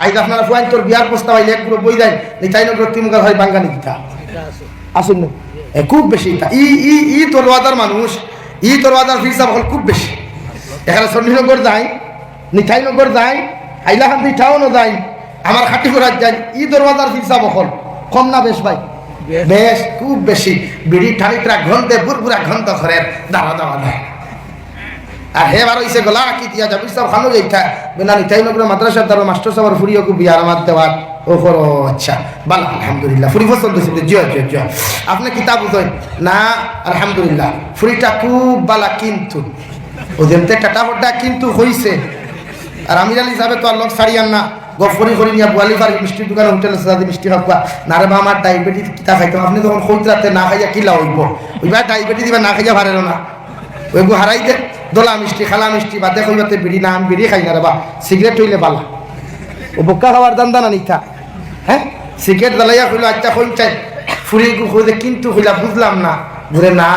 আইজ আপনারা ফুয়াইন তোর বিয়ার প্রস্তাব আইলে এক পুরো বই দেয় নিতাইনগর তিমুগার হয় বাঙ্গানি গীতা আসুন না খুব বেশি ই ই ই তরওয়াদার মানুষ ই তরওয়াদার ফিরসাব হল খুব বেশি এখানে চন্ডীনগর যাই নিতাইনগর যাই হাইলাকান্দি টাউনও যাই আমার খাটিপুরাত যাই ই দরওয়াজার ফিরসাব হল কম না বেশ ভাই বেশ খুব বেশি বিড়ি ঠানিটা ঘন্টে বুরবুরা ঘন্ট ঘরের দাওয়া দাওয়া দেয় আর হে বার হইছে গলা কি দিয়া যাবি সব খানো যাইতা বিনা নিতাই নগর মাদ্রাসা তার মাস্টার সাহেব ফুরিও কো বিয়ার মাত দেওয়ার ও করো আচ্ছা বাল আলহামদুলিল্লাহ ফুরি পছন্দ হইছে জয় জয় জয় আপনি কিতাব বুঝেন না আলহামদুলিল্লাহ ফুরিটা খুব বালা কিন্তু ওদেরতে কাটাফটা কিন্তু হইছে আর আমির আলী সাহেব তো আর লোক ছাড়িয়ান না গফরি করি নিয়া বুয়ালি ফারি মিষ্টি দোকানে হোটেলে সাদা মিষ্টি খাওয়া না রে বা আমার ডায়াবেটিস কিতা খাইতাম আপনি যখন কইতাতে না খাইয়া কিলা হইব ওইবার ডায়াবেটিস দিবা না খাইয়া পারেন না ওইগু হারাই দে দোলা মিষ্টি খালা মিষ্টি বাদে কইবাতে বিড়ি না বিড়ি খাই না রে বা সিগারেট হইলে বালা ও বোকা খাওয়ার দান্দা না নিতা হ্যাঁ সিগারেট জ্বালাইয়া কইলো আচ্ছা কই চাই ফুরি গু কইলে কিন্তু কইলা বুঝলাম না ঘুরে না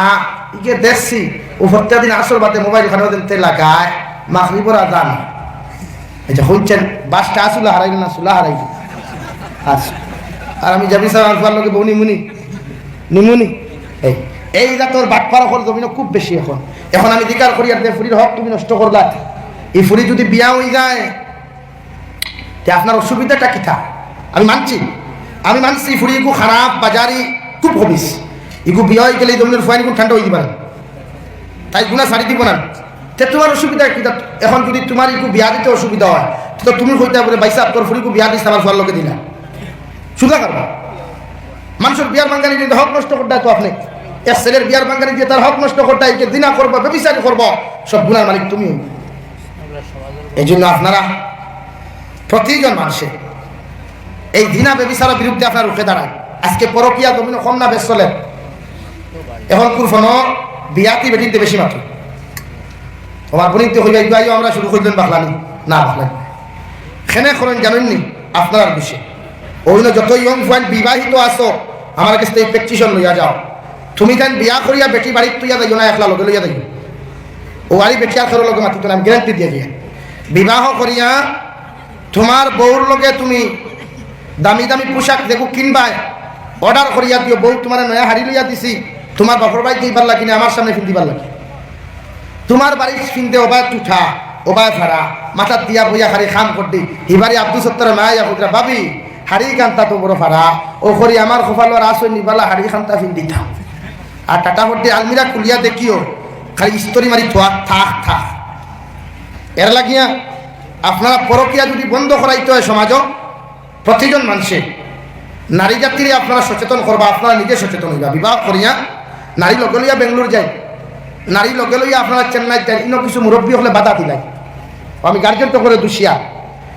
ইকে দেখছি ও প্রত্যেকদিন আসর বাদে মোবাইল খানো দিতে লাগায় মাগরিবর আজান আচ্ছা কইছেন বাসটা আসুলা হারাইল না সুলা হারাইল আচ্ছা আর আমি যাবি স্যার আলফার লোকে বউনি মুনি নিমুনি এই জাতর বাটপাড়া হল জমিন খুব বেশি এখন আমি দিকার করি আর ফুরির হক তুমি নষ্ট করলা এই ফুরি যদি বিয়া হয়ে যায় তে আপনার অসুবিধাটা কি থা আমি মানছি ফুরি ইগু খারাপ বাজারি খুব হবিস ইগু বিয়া হয়ে গেলে এই জমিনের ফুয়ানি গুণ ঠান্ডা হয়ে দিবা তাই গুণা ছাড়ি দিব না তে তোমার অসুবিধা কি এখন যদি তোমার ইগু বিয়া দিতে অসুবিধা হয় তো তুমি কইতে বলে বাইসা তোর ফুরিগু বিয়া দিস আমার ফুয়ার লোকে দিলা সুদা করবা মানুষের বিয়ার বাঙ্গানি যদি হক নষ্ট করতে তো আপনি এক ছেলের বিয়ার বাঙ্গানি দিয়ে তার হক নষ্ট করতে একে দিনা করবো ব্যবিচারি করবো সব গুণার মালিক তুমি এই জন্য আপনারা প্রতিজন মানুষে এই দিনা ব্যবিচারের বিরুদ্ধে আপনার উঠে দাঁড়ায় আজকে পরকিয়া জমিন কম না বেশ চলে এখন কুরফানো বিয়াতি বেটিতে বেশি মাত্র আমার বলিতে হইবা ইবাইও আমরা শুরু করলেন বাখলানি না বাখলানি খেনে করেন জানেননি আপনার বিষয় ওই যত ইয়ং ফুয়ান বিবাহিত আসো আমার কাছে এই প্রেকটিশন লইয়া যাও তুমি তাই বিয়া করিয়া বেটি বাড়িত তুইয়া যাইও না একলা লগে লইয়া যাইও ও বাড়ি বেটি আর লগে মাতিত না গ্যারান্টি দিয়ে দিয়ে বিবাহ করিয়া তোমার বউর লগে তুমি দামি দামি পোশাক দেখো কিনবাই অর্ডার করিয়া দিও বউ তোমার নয়া হাড়ি লইয়া দিছি তোমার বাপর বাড়ি দিই পারলা কিনা আমার সামনে ফিন্দি পারলা তোমার বাড়ি ফিনতে ওবা টুঠা ওবা ফাড়া মাথার দিয়া বইয়া খারি খাম করদি হিবারি আব্দুল সত্তরের মায়া খুদরা ভাবি হাড়ি কান্তা তো বড় ফাড়া ও করি আমার খোফালোর আসই নিবালা হাড়ি খান্তা ফিন্দি থা আর টাটা ভর্তি আলমিরা খুলিয়া দেখিও খালি স্তরি মারি থা থাক থাক এর লাগিয়া আপনারা পরকিয়া যদি বন্ধ করাইতে হয় সমাজ প্রতিজন মানুষে নারী জাতিরে আপনারা সচেতন করবা আপনারা নিজে সচেতন হইবা বিবাহ করিয়া নারী লগে লইয়া বেঙ্গলোর যাই নারী লগে লইয়া আপনারা চেন্নাই যাই ইনো কিছু মুরব্বী হলে বাধা দিলাই আমি গার্জেন তো করে দুষিয়া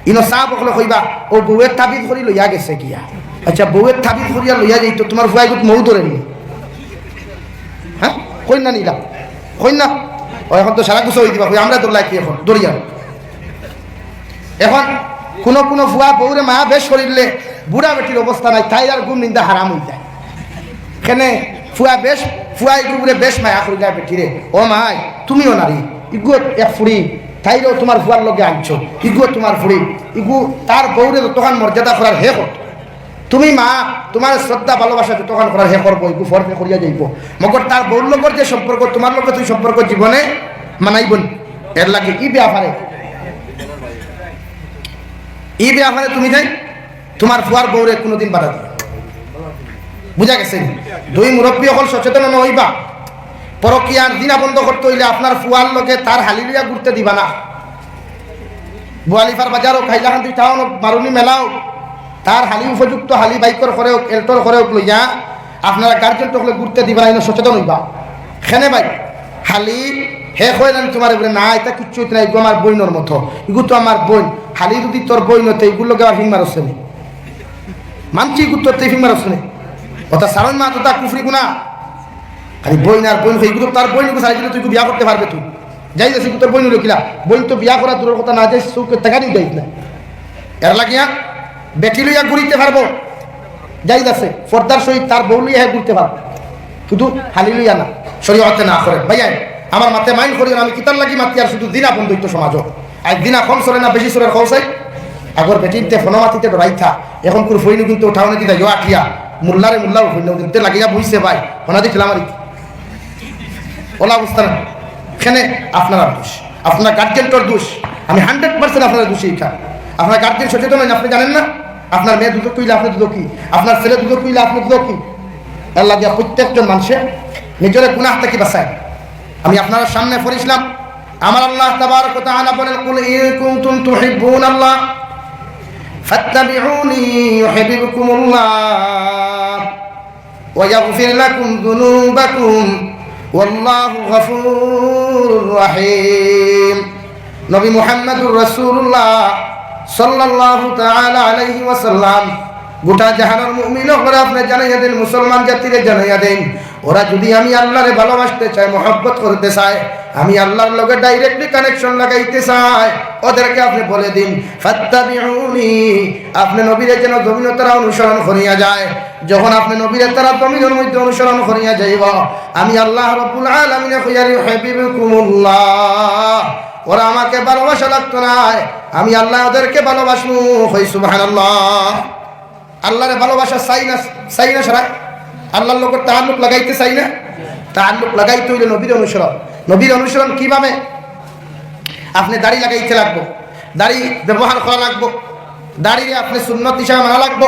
ইনো চাহ বকলে কইবা ও বউয়ের তাবিজ করি লইয়া গেছে গিয়া আচ্ছা বউয়ের তাবিজ করিয়া লইয়া যাইত তোমার ফুয়াইগুত মৌ ধরে নি হ্যাঁ কই না নিলাম কই না ও এখন তো সারা কিছু হয়ে দিবা আমরা তোর লাইকি এখন দরিয়া এখন কোনো ফুয়া বউরে মায়া বেশ করিলে বুড়া বেটির অবস্থা নাই তাই আর গুম নিন্দা হারাম হয়ে যায় কেনে ফুয়া ইগুরে বেশ মায়া করি যায় বেটিরে ও মাই তুমিও নারী ইগু এক ফুড়ি তাইরেও তোমার ফুয়ার লগে আনছো ইগু তোমার ফুড়ি ইগু তার বউরে তখন মর্যাদা করার হে কর তুমি মা তোমার শ্রদ্ধা ভালোবাসা যতক্ষণ করার হে করবো ইগু ফর্মে করিয়া যাইব মগর তার বউর লগর যে সম্পর্ক তোমার লগে তুই সম্পর্ক জীবনে মানাইব এর লাগে ই ব্যাপারে তুমি যাই তোমার ফুয়ার বউরে কোনোদিন বাধা দিবে বুঝা গেছে দুই মুরব্বী অকল সচেতন হইবা পরকিয়ার দিনা বন্ধ করতে হইলে আপনার ফুয়ার লগে তার হালি লইয়া ঘুরতে দিবা না বোয়ালিফার বাজারও খাইলাকান্দি টাউন মারুনি মেলাও তার হালি উপযুক্ত হালি বাইকর করেও এলটর করেও লইয়া আপনারা গার্জেন টকলে ঘুরতে দিবা না সচেতন হইবা খেনে ভাই হালি হে কয় না তোমার বলে না এটা কিচ্ছু হইতে না এগুলো আমার বইনর মতো এগুলো তো আমার বই হালি যদি তোর বই নতে এগুলোকে আবার ফিংমার হচ্ছে না মানছি এগুলো তোর ফিংমার হচ্ছে না অর্থাৎ সারণ মা তো তার কুফরি গুণা খালি বইন আর বইন এগুলো তার বইন সারি দিলে তুই বিয়া করতে পারবে তুই যাই যাচ্ছি তোর বইন কিলা বইন তো বিয়া করা দূরের কথা না যাই চৌকে টাকা দিও যাইস না এর লাগিয়া বেটি লইয়া ঘুরিতে পারবো যাই যাচ্ছে ফর্দার সহিত তার বউ লইয়া ঘুরতে পারবো শুধু হালি লইয়া না শরীয়তে না করে ভাইয়াই আমার মাতে মাইন্ড করি আমি কিতার লাগি মাতি আর শুধু দিনা বন্ধ হইতো সমাজ আর দিনা কম সরে না বেশি সরের কৌসাই আগর বেটিতে ফনমাতিতে ডরাইথা এখন কোন ফইনু কিন্তু উঠাওনে দিতা ইয়া আঠিয়া মুল্লারে মুল্লা ফইনু দিতে লাগিয়া বইছে ভাই ফনা দিছিলাম আর ওলা অবস্থা না এখানে আপনার দোষ, আপনার গার্জেন্টর দোষ। আমি 100% আপনার দোষী এখানে। আপনার গার্জেন সচেতন হন, আপনি জানেন না আপনার মেয়ে দুধ কইলে আপনি দুধ কি, আপনার ছেলে দুধ কইলে আপনি দুধ কি। আল্লাহ দিয়া প্রত্যেকজন মানুষের নিজের গুনাহ থেকে বাঁচায়। আমি আপনার সামনে পড়িছিলাম আমার আল্লাহ তাবারক ওয়া তাআলা বলেন কুল ইন কুনতুম তুহিব্বুনাল্লাহ ফাত্তাবিউনি ইউহিব্বুকুমুল্লাহ ওয়া ইয়াগফির লাকুম যুনুবাকুম ওয়াল্লাহু গফুরুর রহিম। নবী মুহাম্মদুর রাসূলুল্লাহ সাল্লাল্লাহু তাআলা আলাইহি ওয়াসাল্লাম গোটা জাহানের মুমিনও করে আপনি জানাইয়া দেন, মুসলমান জাতিরে জানাইয়া দেন, ওরা যদি আমি আল্লাহরে ভালোবাসতে চায়, মহব্বত করতে চায়, আমি আল্লাহর লগে ডাইরেক্টলি কানেকশন লাগাইতে চাই, ওদেরকে আপনি বলে দিন ফাত্তাবিউনি, আপনি নবীরে যেন জমিনের তারা অনুসরণ করিয়া যায়। যখন আপনি নবীরে তারা জমিনের মধ্যে অনুসরণ করিয়া যাইব, আমি আল্লাহ রাব্বুল আলামিন ইউহিব্বুকুমুল্লাহ, ওরা আমাকে ভালোবাসা লাগতো না, আমি আল্লাহ ওদেরকে ভালোবাসবো। হই সুবহানাল্লাহ। আল্লাহরে ভালোবাসা চাই না, চাই না সারা আল্লাহর লোক তাআল্লুক লাগাইতে চাই না। তাআল্লুক লাগাইতে হইলে নবীর অনুসরণ। নবীর অনুসরণ কিভাবে? আপনি দাড়ি লাগাইতে লাগবো, দাড়ি ব্যবহার করা লাগবো, দাড়িরে আপনি সুন্নত হিসাবে মানা লাগবো,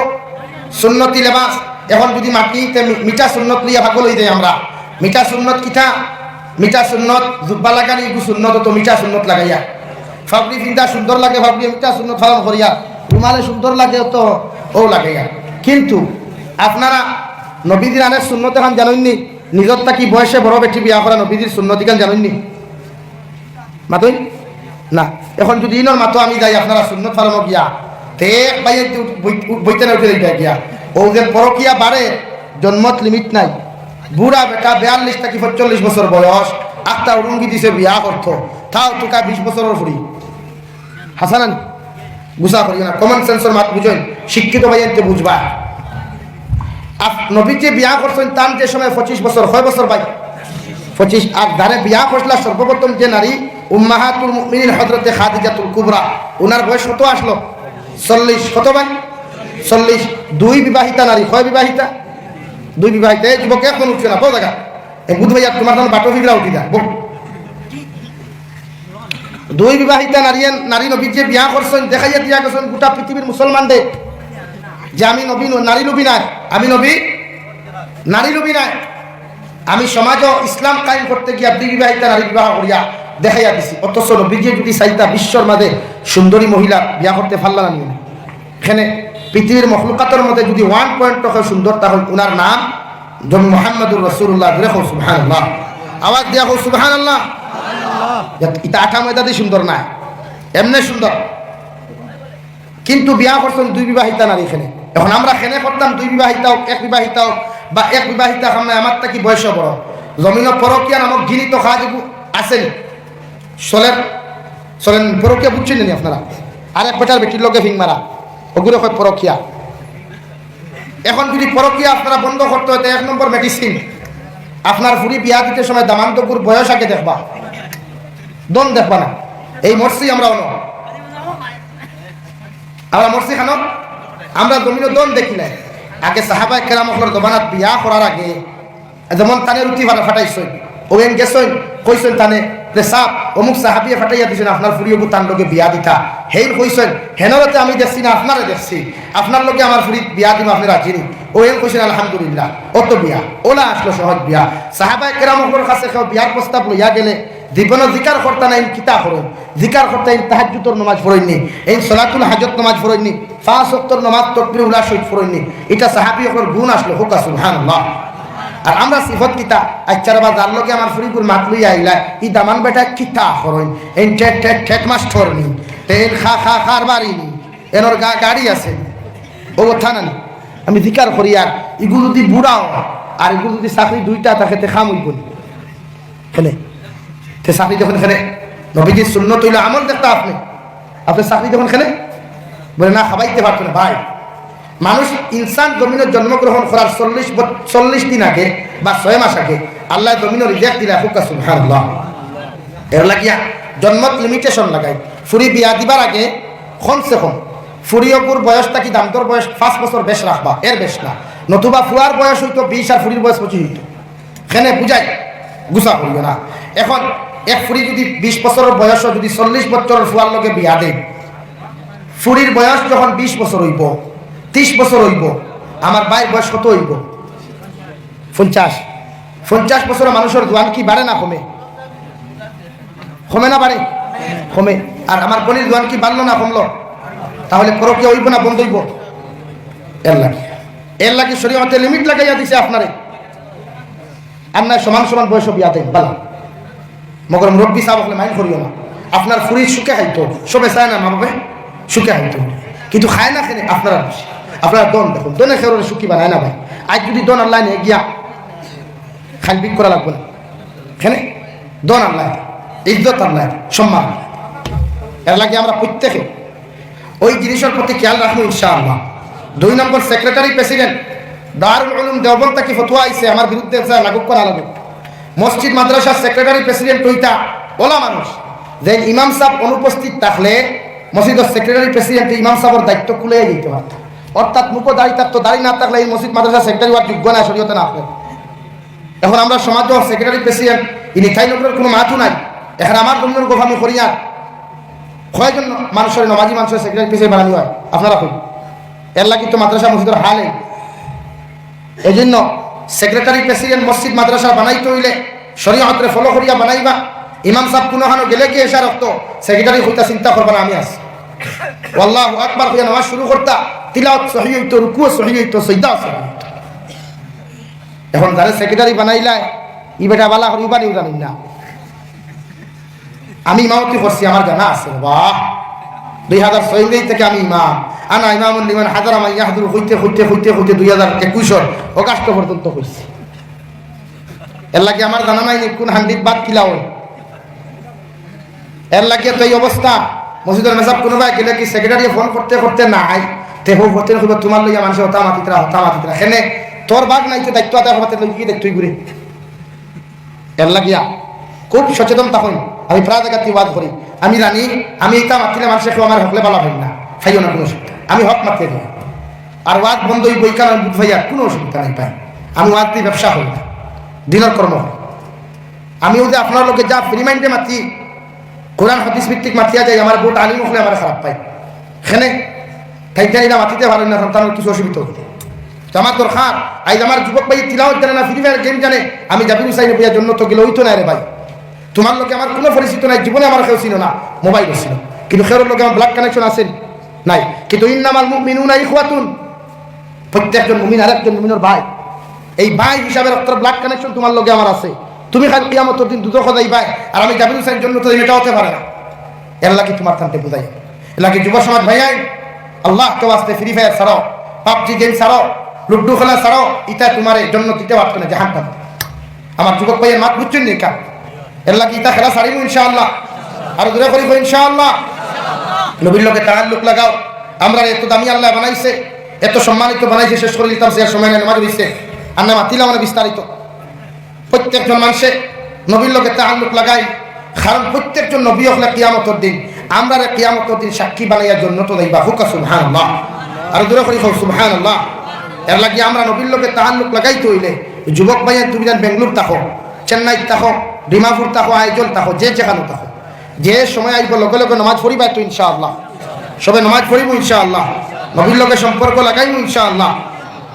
সুন্নতি লেবাস। এখন যদি মাটিতে মিঠা সুন্নত লইয়া ভাগল হয়ে যায়, আমরা মিঠা সুন্নত কিটা, মিঠা সুন্নত জুব্বা লাগানি এগু সুন্নত, তো মিঠা সুন্নত লাগাইয়া ফাবরি চিন্তা সুন্দর লাগে, ভাবলি মিঠা সুন্নত পালন করিয়া, রুমালে সুন্দর লাগে তো ও লাগাইয়া। কিন্তু আপনারা নবীদের আনের সুন্নত এখন জানেননি? নিজরটা কি বয়সে বড় বেটি বিয়া করা নবীদের সুন্নতি গান জানেননি? মাতই না। এখন যদি ইনর মাতো আমি যাই আপনারা সুন্নত পালন গিয়া তে বাইরে বইতে না উঠে গিয়া ও যে পরকিয়া বাড়ে, জন্মত লিমিট নাই। বুড়া বেটা 42 থেকে 45 বছর বয়স, আটটা উরুঙ্গি দিছে বিয়া করতো, তাও তোকা 20 বছরের ফুড়ি হাসানান বুঝা করি না। কমন সেন্সর মাত বুঝেন, শিক্ষিত ভাইয়াতে বুঝবা। নবী যে বিয়া করছেন তার যে সময় 25 বছর, 6 বছর ভাই 25। আর যারা বিয়া করছিলা সর্বপ্রথম যে নারী উম্মাহাতুল মুমিনিন হযরতে খাদিজাতুল কুবরা, ওনার বয়স কত আসলো? 40। কত ভাই? 40। দুই বিবাহিতা নারী, কয় বিবাহিতা? দুই বিবাহিতা। এই যুবক এখন উঠছে না, বল দেখা এই বুধ ভাইয়া তোমার নাম বাটো ফিরা উঠি যায়। দুই বিবাহিতা নারী নবী যে বিয়া করছেন দেখাইয়া দিয়া গেছেন গোটা পৃথিবীর মুসলমানদের যে আমি নবী নারী লোভী নাই, আমি নবী নারী লোভী নাই। আমি সমাজও ইসলাম কায়েম করতে গিয়া দুই বিবাহিতা নারী বিবাহ করিয়া দেখাইয়া দিছি। অথচ নবীজি যদি চাইতা বিশ্বর মাঝে সুন্দরী মহিলা বিয়া করতে পারলা না। এখানে পৃথিবীর মখলুকাতের মধ্যে যদি 1 পয়েন্ট সুন্দর, তাহলে উনার নাম জমি মুহাম্মদুর রাসূলুল্লাহ। দেখো সুবহানাল্লাহ, আওয়াজ দিয়া হোক সুবহানাল্লাহ। এটা আঠা ময়দা দিয়ে সুন্দর না, এমনি সুন্দর। কিন্তু বিয়া করছেন দুই বিবাহিতা নারী। এখানে এখন আমরা খেনে করতাম দুই বিবাহিতা হোক, এক বিবাহিতা হোক, বা এক বিবাহিতা সামনে আমার কি বয়স বড়। জমিন পরকিয়া নামক ঘৃণিত কাজ আছেন, চলেন পরকিয়া বুঝছেন নি আপনারা? আর এক বেটার বেটির লোকে ফিং মারা, ওগুলো হয় পরকিয়া। এখন যদি পরকিয়া আপনারা বন্ধ করতে হয়, 1 নম্বর মেডিসিন, আপনার ফুরি বিয়া দিতে সময় দামান্তকুর বয়স আগে দেখবা, দন দেখবা না। এই মরছি আমরা মরছি খান আমরা জমিন দন দেখি নাই। আগে সাহাবায়ে কেরামর জমানাত বিয়া করার আগে যেমন তানে রুটি ফাটাইছেন, ওয়েন গেছেন কইছেন তানে পেশাব অমুক সাহাবিয়ে ফাটাইয়া দিয়েছেন, আপনার ফুরিও তার লোকে বিয়া দিতা হেই কইছেন, হেনরতে আমি দেখছি না আপনারে দেখছি, আপনার লোকে আমার ফুরি বিয়া দিব আপনি রাজিনি। ওয়েন কইছেন আলহামদুলিল্লাহ, অত বিয়া ওলা আসলো সহজ বিয়া। সাহাবায়ে কেরামর কাছে কেউ বিয়ার প্রস্তাব লইয়া গেলে জীবন জিকার করতে নাই কিতা করুন, জিকার করতে তাহাজ্জুদের নামাজ পড়েননি, এই সালাতুল হাজত নামাজ পড়েননি, 5 ওয়াক্তের নামাজ তাকবীরুল্লাহ শহীদ পড়েননি। এটা সাহাবীদের গুণ আসলো, হোক সুবহানাল্লাহ। আর আমরা সিফত কিতা আচ্ছার বা যার লোকে আমার ফুরিপুর মাত লইয়া আইলা ই দামান বেটা কিতা করইন, এই ঠেক মাস্টার নি, তেল খার বাড়ি নি, এনর গাড়ি আছে ও কথা না। আমি জিকার করি আর ইগু যদি বুড়াও আর ইগু যদি চাকরি দুইটা থাকে তে খাম হইব খেলে তে চাকরি যখন খেলে নবীজির সুন্নত হইল আমল দেখতা আপনি চাকরি যখন খেলে বলে না খাবাইতে পারতো না ভাই। মানুষ ইনসান জমিনের জন্মগ্রহণ করার 40 দিন আগে বা 6 মাস আগে আল্লাহ জমিনের রিজেক্ট দিলা, হুকা সুবহানাল্লাহ। এর লাগিয়া জন্মত লিমিটেশন লাগাই। ফুরি বিয়া দিবার আগে কমসে কম ফুরিয়কুর বয়সটা কি দামতর বয়স 5 বছর বেশ রাখবা, এর বেশ না। নতুবা ফুয়ার বয়স হইতো 20 আর ফুরির বয়স 25 হইতো। এখানে বুঝাই গুছা করিও না। এখন এক ফুরি যদি 20 বছরের বয়স যদি 40 বছরের ফুয়ার লগে বিয়া দেয়, ফুরির বয়স যখন 20 বছর হইব, 30 বছর হইব, আমার ভাইয়ের বয়স কত হইব? 50 বছরের মানুষের জোয়ান কি বাড়ে না কমে? কমে না বাড়ে? কমে। আর আমার বোনের জোয়ান কি বাড়লো না কমলো? তাহলে পরকীয়া হইব না বন্ধ হইব? এর লাগে শরীয়তে লিমিট লাগাইয়া দিছে আপনারে। আর না সমান সমান বয়স বিয়া দেন বালা, মগর মুরব্বী সাহেব হলে মাইন্ড করিও না। আপনার ফুরির সুখে খাইতো, সবে চায় না মা বাবা সুখে খাইতো, কিন্তু খায় না খেলে আপনারা বেশি। আপনারা দন দেখুন, দনে খেয়ে সুখী বানায় না ভাই। আজ যদি দন আল্লাহ নিয়ে গিয়া খাল বিক করা লাগবে না, এখানে দন আল্লাহ, ইজ্জত আল্লাহ, সম্মান। এর লাগে আমরা প্রত্যেকে ওই জিনিসের প্রতি খেয়াল রাখবো ইনশাআল্লাহ। 2 নম্বর সেক্রেটারি প্রেসিডেন্ট দারুল উলুম দেওবন্দ কি ফতোয়া আইছে আমার বিরুদ্ধে, লাগুক করা লাগুক। মসজিদ মাদ্রাসার সেক্রেটারি প্রেসিডেন্ট হইতা ওলা মানুষ, যে ইমাম সাহেব অনুপস্থিত থাকলে মসজিদের সেক্রেটারি প্রেসিডেন্ট ইমাম সাহেবের দায়িত্ব খুলে যেতে পারত। অর্থাৎ মুখো দাঁড়িয়ে থাকতো, দাঁড়িয়ে না থাকলে এই মসজিদ মাদ্রাসার সেক্রেটারি হওয়ার যোগ্য না, শরীয়তে না আসলে। এখন আমরা সমাজ সেক্রেটারি প্রেসিডেন্ট ইনি খাইনগরের কোনো মাথু নাই। এখন আমার বন্ধুর গোফামি করিয়া কয়জন মানুষের নমাজি মানুষের সেক্রেটারি প্রেসিডেন্ট বানানো হয় আপনারা কই? এর লাগি তো মাদ্রাসা মসজিদের হালে। এই জন্য সেক্রেটারি প্রেসিডেন্ট মসজিদ মাদ্রাসা বানাইতে হইলে শরীয়তরে ফলো করিয়া বানাইবা। ইমাম সাহেব কোনোখানো গেলে কি এসা রক্ত সেক্রেটারি হইতা চিন্তা করবা না, আমি আছি আল্লাহু আকবার কইয়া নামাজ শুরু করতা, তিলাওয়াত সহিহ হইতো, রুকুও সহিহ হইতো, সিজদাও সহিহ হইতো। এখন যারা সেক্রেটারি বানাইলা ই বেটা বালা হরিবা নিউ জানেন না। আমি ইমামতি করছি, আমার জানা আছে বাহ। 2006 থেকে আমি ইমাম, আনা ইমামুল লিমান হাজারা মান ইয়াহদুরু হইতে হইতে হইতে হইতে 2021 অগাস্ট পর্যন্ত হইছে। এর লাগে আমার জানা নাই কোন হান্ডিত বাদ কিলাও। এর লাগে তো এই অবস্থা। মসজিদের মেসাব কোনোবাই গেলে কি সেক্রেটারি ফোন করতে করতে নাই তে হোক হতে হইব তোমার লইয়া মানুষ হতা মাতিতরা এখানে তোর বাঘ নাই তো দায়িত্ব আদায় হতে লই কি দেখতই ঘুরে। এর লাগিয়া খুব সচেতন তখন আমি প্রায় জায়গাতে ওয়াজ করি। আমি জানি আমি এটা মাতিলে মানুষের কেউ আমার হকলে বলা হয় না, খাইও না কোনো অসুবিধা, আমি হক মাতিয়ে দিই। আর ওয়াজ বন্ধ হইব এই কারণে বুধ ভাইয়া কোনো অসুবিধা নাই পাই। আমি ওয়াজ দিয়ে ব্যবসা হই না, দিনের কর্ম হয়। আমিও যে আপনার লোকে যা ফ্রি মাইন্ডে মাতি কোরআন হাদিস ভিত্তিক মাতিয়া যায়, আমার বোট আলিম হলে আমার খারাপ পাই। এখানে ঠাইটা মাতিতে পারেন না, সন্তানের কিছু অসুবিধা হইতে আমার দরকার। আজ আমার যুবক ভাই তিলাওয়াত জানে না, ফ্রি ফায়ার গেম জানে, আমি জাবির হুসাইনে বইয়ার জন্য তো গেলে হইতো না রে ভাই। তোমার লোকে আমার কোনো পরিচিত নাই, জীবনে আমার কেউ ছিল না, মোবাইল ছিল, কিন্তু খেরোর লোকে আমার ব্লাড কানেকশন আছে নাই। কিন্তু ইন্নামাল মুমিনুনা ইখওয়াতুন, প্রত্যেকজন মুমিন আরেকজন মুমিনের ভাই। এই ভাই হিসাবে রক্তের ব্লাড কানেকশন তোমার লোকে আমার আছে। তুমি খালি কিয়ামতের দিন দুদক যাই ভাই, আর আমি জাবির হুসাইনের জন্য তো এটা হতে পারে না। এর লাগে তোমার থানতে বুঝাই, এর লাগে যুব সমাজ ভাইয়াই আল্লাহ তো আসতে ফ্রি ফায়ার ছাড়ো, পাবজি গেম ছাড়ো, লুডু খেলা ছাড়ো, ইটা তোমার জন্য দিতে পারতো না জাহান পাবে। আমার যুবক ভাইয়ের মাত বুঝছেন নি কা? এর লাগে ইটা খেলা ছাড়িব ইনশাআল্লাহ, আর দূরে করিব ইনশাআল্লাহ। নবীর লোকে তাআল্লুক লাগাও। আমরা এত দামি আল্লাহ বানাইছে, এত সম্মানিত বানাইছে, শেষ করে দিতাম সে সময় নামাজ হইছে আর না মাতিলাম না বিস্তারিত। প্রত্যেকজন মানুষে নবীর লোকে তাআল্লুক লাগাই, কারণ প্রত্যেকজন নবী হলে কিয়ামতের দিন আমরা কিয়ামতের দিন সাক্ষী বানাইয়ার জন্য তো দেইবা। হুকা সুবহানাল্লাহ, আর দূরে করি সুবহানাল্লাহ। এর লাগে আমরা নবীর লোকে তাআল্লুক লাগাইতে হইলে যুবক ভাইয়া তুমি যেন বেঙ্গলোর থাকো, চেন্নাই থাকো, ডিমাপুর থাকো, আইজল থাকো, যে যেখানে থাকো, যে সময় আইব লগে লগে নামাজ পড়িবা তো ইনশাআল্লাহ। সবে নামাজ পড়িব ইনশাআল্লাহ, নবীর লোকে সম্পর্ক লাগাইব ইনশাআল্লাহ।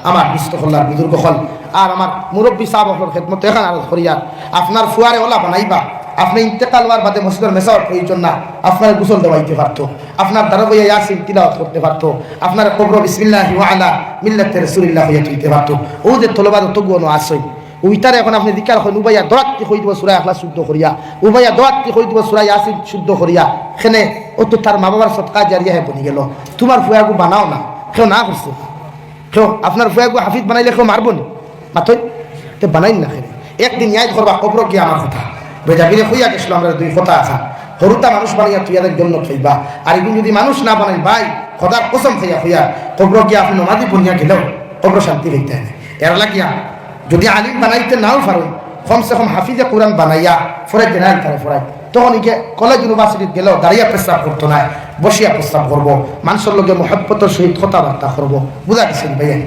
আমার বিস্তখল্লার বুজুর্গ হল আর আমার মুরব্বী সাহাবর খেদমত এখানে আরজ করিয়া আপনার ফুয়ারে ওলা বানাইবা। আপনি ইন্তেকাল হওয়ার বাদে মসজিদের মেসাওয়ার প্রয়োজন না, আপনার গোসল দেওয়াইতে পারতো, আপনার দারবইয়া ইয়াসিন তিলাওয়াত করতে পারতো, আপনার কবর বিসমিল্লাহি ওয়া আলা মিল্লাতি রাসূলিল্লাহ হইয়া তুলতে পারতো। ও যে তলবাদ তগুনো আসই ওইটারে এখন আপনি দিকার হয় উবাইয়া দোয়াতটি কই দিব সূরা ইখলাস শুদ্ধ করিয়া, উবাইয়া দোয়াতটি কই দিব সূরা ইয়াসিন শুদ্ধ করিয়া। এখানে ও তো তার মা বাবার সদকা জারিয়া হে বনি গেল। তোমার ফুয়াগু বানাও না, কেউ না করছে, কেউ আপনার ফুয়াগু হাফিজ বানাইলে কেউ মারব নি মাথই তো বানাই না। খেলে একদিন ইয়াদ করবা কবর গিয়ে আমার কথা বেজাবিরে হইয়া গেছিল। আমরা দুই কথা আসা হরুতা মানুষ বানাইয়া তুই ইয়াদের জন্য খাইবা, আর একদিন যদি মানুষ না বানাই ভাই খোদার কসম খাইয়া হইয়া কবর গিয়া আপনি নমাজি বনিয়া গেলেও কবর শান্তি হইতে হয়। এর লাগিয়া যদি আলিম বানাইতে নাও পারো কমসে কম হাফিজে কোরআন বানাইয়া ফরাই জেনারেল তারা ফরাই তখন ইকে কলেজ ইউনিভার্সিটিতে গেলেও দাঁড়িয়ে পেশাব করতো না, বসিয়া পেশাব করবো, মানুষের লোকে মহব্বতের সহিত কথাবার্তা করবো। বুঝা গেছেন ভাইয়া?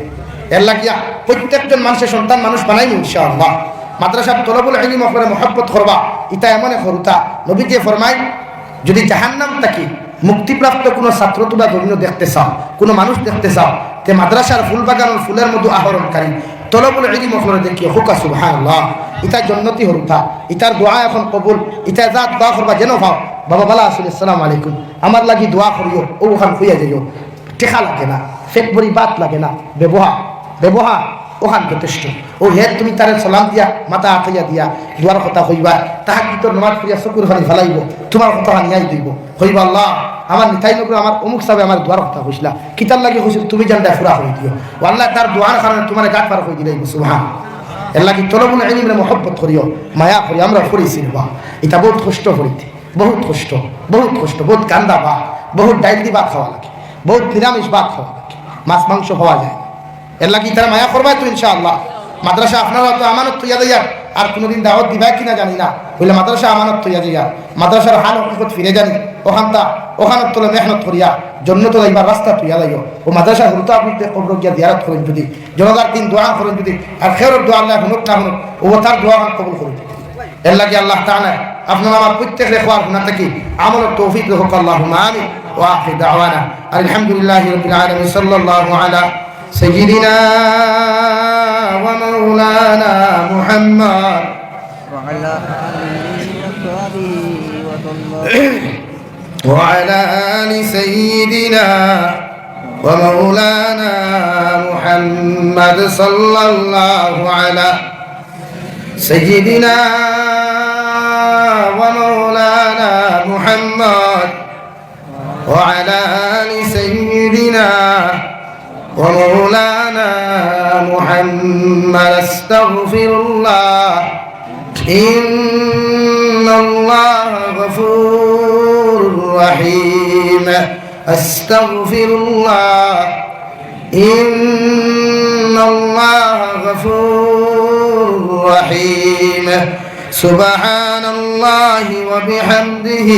এর লাগিয়া প্রত্যেকজন মানুষের সন্তান মানুষ বানাইনি ইনশাআল্লাহ। মাদ্রাসার তলবুল ইলম করে মহব্বত করবা, ইটা এমন হরুতা নবীজি ফরমায়, যদি জাহান্নাম থাকি মুক্তিপ্রাপ্ত কোনো ছাত্র তোমরা ধর্মীয় দেখতে চাও, কোনো মানুষ দেখতে চাও, তে মাদ্রাসার ফুল বাগানের ফুলের মতো আহরণকারী তলবুল ইলম করে দেখিও হুকা সুবহানাল্লাহ। ইটার জন্নতি হরুতা, ইটার দোয়া এখন কবুল, ইটা যা দোয়া করবা যেন ভাও বাবা বালা আসলে আসসালামু আলাইকুম আমার লাগি দোয়া করিও, ও ওখান খুইয়া যাইও, টেকা লাগে না, ফেক বড়ি বাত লাগে না, ব্যবহার ওখান যথেষ্ট। ও হে তুমি তারে সালাম দিয়া মাথা আঠাইয়া দিয়া দুয়ার কথা হইবা, তাহা কি তোর নমাজ করিয়া চকুর ফানি ফেলাইব, তোমার কথা নিয়াই দিব, হইবা আল্লাহ আমার নিতাই নগর আমার অমুক সাহেব আমার দুয়ার কথা হইসলা, কিতার লাগে হইছিল তুমি জানটা ফুরা হয়ে দিও, ও আল্লাহ তার দোয়ার কারণে তোমার গাট পার হয়ে দিলাই সুবহান। এর লাগি তলবুল ইলমে মহব্বত করিও, মায়া করি, আমরা করেছি বা এটা বহুত কষ্ট করিতে, বহুত কষ্ট, বহুত কান্দা বা বহুত ডাইল দি ভাত খাওয়া লাগে, বহুত নিরামিষ ভাত খাওয়া লাগে, মাছ মাংস খাওয়া যায়। এর লাগি তারা মায়া করবাই তো ইনশাআল্লাহ। মাদ্রাসা আপনারা তো আমানত তৈয়া দিয়া, আর কোনোদিন দাওয়াত দিবাই কিনা জানি না, বলে মাদ্রাসা আমানত তৈয়া দিয়া, মাদ্রাসার হাল হকিকত ফিরে জানি, ওখানে তোলে মেহনত করিয়া জন্য তো যাইবার রাস্তা তৈয়া যাইও। ও মাদ্রাসা হুরতা আপনি কবর গিয়া দিয়ারত করেন যদি, জনতার দিন দোয়া করেন যদি, আর খেরর দোয়া আল্লাহ হুনুক না হুনুক ও তার দোয়া কবুল করুন। এর লাগি আল্লাহ তাআলা আপনারা আমার প্রত্যেক রেখোয়ার গুণা থেকে আমলের তৌফিক হোক, আল্লাহুম্মা আমিন। ওয়া আখির দাওয়ানা আলহামদুলিল্লাহি রাব্বিল আলামিন, সাল্লাল্লাহু আলা سيدنا ومولانا محمد وعلى آل سيدنا ومولانا محمد صلى الله على سيدنا ومولانا محمد وعلى آل سيدنا ومولانا محمد. استغفر الله إن الله غفور رحيم. استغفر الله إن الله غفور رحيم. سبحان الله وبحمده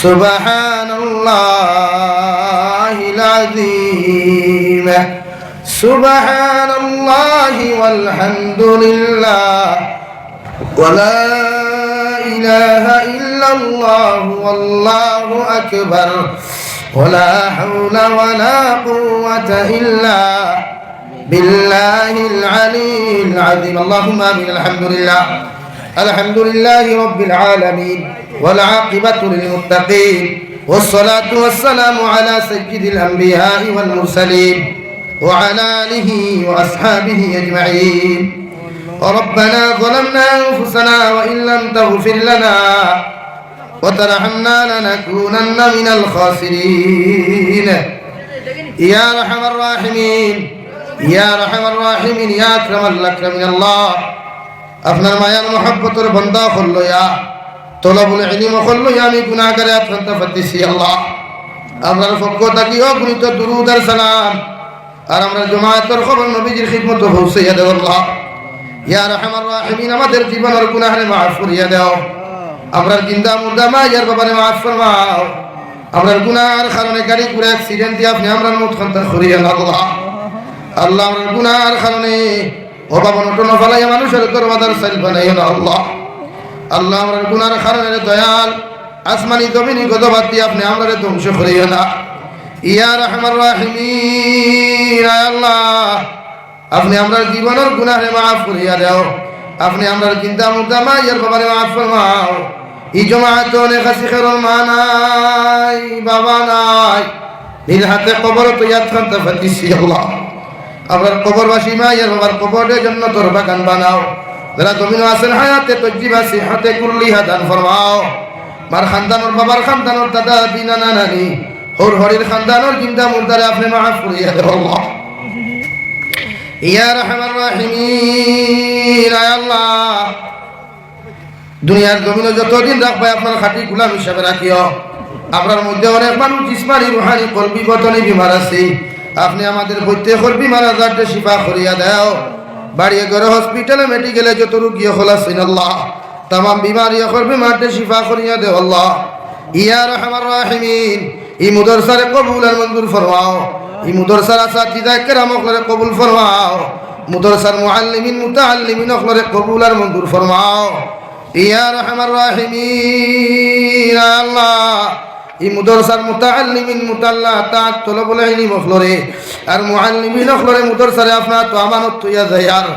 سبحان الله العظيم. سبحان الله والحمد لله ولا إله إلا الله والله أكبر ولا حول ولا قوة إلا بالله العلي العظيم. اللهم آمين. الحمد لله رب العالمين والعاقبة للمتقين والصلاة والسلام على سيد الأنبياء والمرسلين وعلى آله وأصحابه أجمعين. ربنا ظلمنا أنفسنا وإن لم تغفر لنا وترحمنا لنكونن من الخاسرين. يا أرحم الراحمين يا أرحم الراحمين يا أكرم الأكرمين. الله আপনার মায়ার মহব্বতের বন্দা হল ইয়া তলবুল ইলম হল ইয়া আমি গুনাহগারে আত্মন্ত ফতিসি আল্লাহ আপনার পক্ষ থেকে অগণিত দুরূদ আর সালাম আর আমরা জামাতের খবর নবীজির খিদমত পৌঁছাইয়া দাও আল্লাহ। ইয়া আরহামার রাহিমিন আমাদের জীবনের গুনাহরে মাফ করিয়া দাও, আমরার জিন্দা মুর্দা মায়ের বাবারে মাফ ফরমাও, আমরার গুনাহর কারণে গাড়ি ঘোড়া অ্যাক্সিডেন্ট দিয়ে আপনি আমরার মুখ খান্তা করিয়া আল্লাহ। আল্লাহ আমরার গুনাহর কারণে অভাবন টন ফলাইয়া মানুষের দরবাজার সাইল বানাইয়া না আল্লাহ। আল্লাহ আমরার গুনাহর কারণে দয়াল আসমানি জমিনি গজবাত দিয়ে আপনি আমরারে ধ্বংস করিয়া না। ইয়া রহমান রাহিমিন আল্লাহ আপনি আমরার জীবনের গুনাহে মাফ করিয়া দাও, আপনি আমরার চিন্তা মুদ্দা মায়ের বাবারে মাফ ফরমাও। এই জমাত অনেক আছে খেরল মা নাই বাবা নাই, নিজ হাতে কবর তৈয়ার খান্তা ফাতিসি আল্লাহ। আমরার কবরবাসী মায়ের বাবার কবরের জন্য তোর বাগান বানাও, যারা জমিন আছেন হায়াতে তজ্জিবা সিহাতে কুল্লিহা দান ফরমাও। মার খানদানোর বাবার খানদানোর দাদা দিনা নানি হর হরির খানদানোর চিন্তা মুদ্দারে আপনি মাফ করিয়া দেও আল্লাহ। ইয়া রহমান রাহিমিন আল্লাহ দুনিয়ার জমিনে যতদিন রাখবে আপনার খাঁটি গোলাম হিসাবে রাখিও। আপনার মধ্যে অনেক মানুষ জিসমানি রুহানি কলবি বতনি বিমার আছে, আপনি আমাদের প্রত্যেকের বিমার আজারটা শিফা করিয়া দাও। বাড়িয়ে ঘরে হসপিটালে মেডিকেলে যত রুগী হল আছেন আল্লাহ तमाम बीमारी अखर बीमार शिफा करिया दे अल्लाह या रहमान राहिमीन ई मुदरसा रे कबूल और मंजूर फरमाओ ई मुदरसा असातिज़ा किराम अखर कबूल फरमाओ मुदरसार मुअल्लिमीन मुतअल्लिमीन अखर कबूल और मंजूर फरमाओ या रहमान राहिमीन अल्लाह ई मुदरसार मुतअल्लिमीन मुतअल्ला तात तलबुल इल्म अखरे और मुअल्लिमीन अखरे मुदरसा अपना तो अमानत तो या यार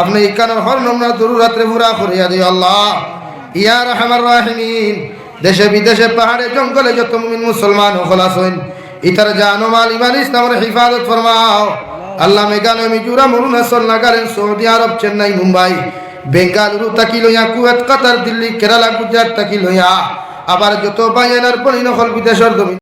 अपने इकान हर नमना जरूरत रे पूरा करिया दे अल्लाह या रहमान राहिमीन देशे विदेशे पहाड़े जंगले जो मुमिन मुसलमान खलासोइन इतर जानो माल ईमान इस्लाम रे हिफाजत फरमाओ अल्लाह मेघालय मिजोराम अरुणाचल नागालैंड सऊदी अरब चेन्नई मुंबई बेंगालुरु तकी लइया कुवैत कतार दिल्ली केराला गुजरात तकी लइया আবার যত বাইনার পরিণকল বিদেশের